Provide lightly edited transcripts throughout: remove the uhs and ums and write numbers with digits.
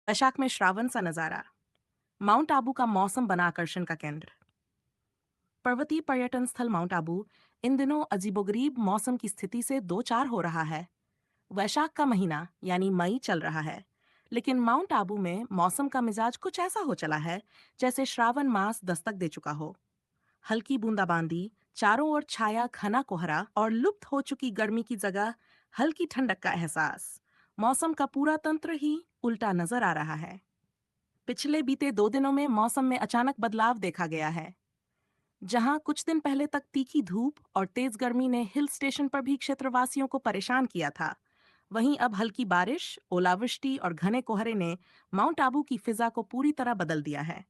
वैशाख में श्रावण सा नजारा। माउंट आबू का मौसम बना आकर्षण का केंद्र। पर्वतीय पर्यटन स्थल माउंट आबू इन दिनों अजीबोगरीब मौसम की स्थिति से दो चार हो रहा है। वैशाख का महीना यानी मई चल रहा है, लेकिन माउंट आबू में मौसम का मिजाज कुछ ऐसा हो चला है जैसे श्रावण मास दस्तक दे चुका हो। हल्की बूंदाबांदी, चारों ओर छाया घना कोहरा और लुप्त हो चुकी गर्मी की जगह हल्की ठंडक का एहसास। मौसम का पूरा तंत्र ही उल्टा नजर आ रहा है। पिछले बीते 2 दिनों में मौसम में अचानक बदलाव देखा गया है। जहां कुछ दिन पहले तक तीखी धूप और तेज गर्मी ने हिल स्टेशन पर भी क्षेत्रवासियों को परेशान किया था, वहीं अब हल्की बारिश, ओलावृष्टि और घने कोहरे ने माउंट आबू की फिजा को पूरी तरह बदल दिया है।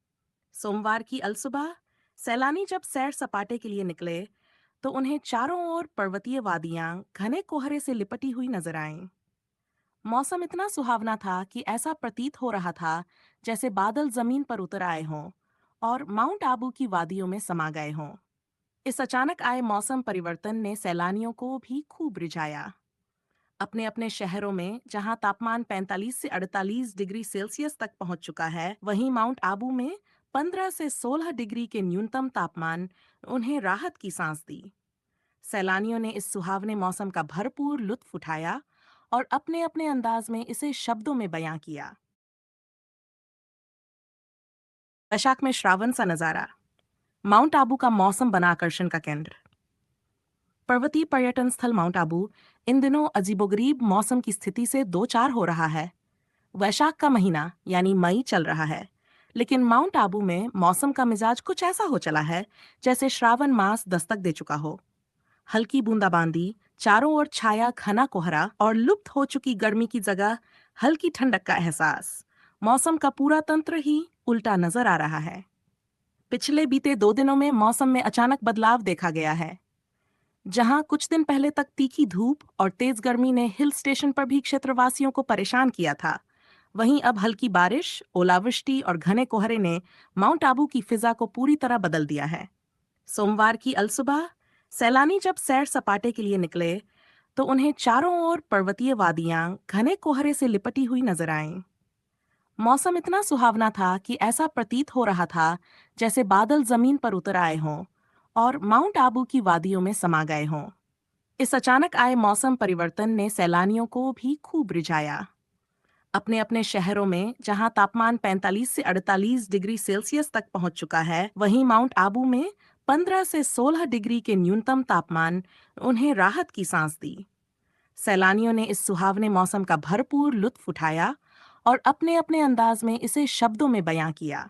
सोमवार की अलसुबह सैलानी जब सैर सपाटे के लिए निकले, तो उन्हें चारों ओर पर्वतीय वादियां घने कोहरे से लिपटी हुई नजर आईं। मौसम इतना सुहावना था कि ऐसा प्रतीत हो रहा था जैसे बादल जमीन पर उतर आए हों और माउंट आबू की वादियों में समा गए हों। इस अचानक आए मौसम परिवर्तन ने सैलानियों को भी खूब रिझाया। अपने अपने शहरों में जहां तापमान 45 से 48 डिग्री सेल्सियस तक पहुंच चुका है, वहीं माउंट आबू में 15 से 16 डिग्री के न्यूनतम तापमान उन्हें राहत की सांस दी। सैलानियों ने इस सुहावने मौसम का भरपूर लुत्फ उठाया और अपने अपने अंदाज में इसे शब्दों में बयां किया। वैशाख में श्रावण सा नजारा। माउंट आबू का मौसम बना आकर्षण का केंद्र। पर्वतीय पर्यटन स्थल माउंट आबू इन दिनों अजीबोगरीब मौसम की स्थिति से दो चार हो रहा है। वैशाख का महीना यानी मई चल रहा है, लेकिन माउंट आबू में मौसम का मिजाज कुछ ऐसा हो चला है जैसे श्रावण मास दस्तक दे चुका हो। हल्की बूंदाबांदी, चारों ओर छाया घना कोहरा और लुप्त हो चुकी गर्मी की जगह हल्की ठंडक का एहसास। मौसम का पूरा तंत्र ही उल्टा नजर आ रहा है। पिछले बीते 2 दिनों में मौसम में अचानक बदलाव देखा गया है। जहां कुछ दिन पहले तक तीखी धूप और तेज गर्मी ने हिल स्टेशन पर भी क्षेत्रवासियों को परेशान किया था, वहीं अब हल्की बारिश, ओलावृष्टि और घने कोहरे ने माउंट आबू की फिजा को पूरी तरह बदल दिया है। सोमवार की अलसुबह सैलानी जब सैर सपाटे के लिए निकले, तो उन्हें चारों ओर पर्वतीय वादियां घने कोहरे से लिपटी हुई नजर आईं। मौसम इतना सुहावना था कि ऐसा प्रतीत हो रहा था जैसे बादल जमीन पर उतर आए हों और माउंट आबू की वादियों में समा गए हों। इस अचानक आए मौसम परिवर्तन ने सैलानियों को भी खूब रिझाया। अपने अपने शहरों में जहां तापमान 45 से 48 डिग्री सेल्सियस तक पहुंच चुका है, वहीं माउंट आबू में 15 से 16 डिग्री के न्यूनतम तापमान उन्हें राहत की सांस दी। सैलानियों ने इस सुहावने मौसम का भरपूर लुत्फ उठाया और अपने अपने अंदाज में इसे शब्दों में बयां किया।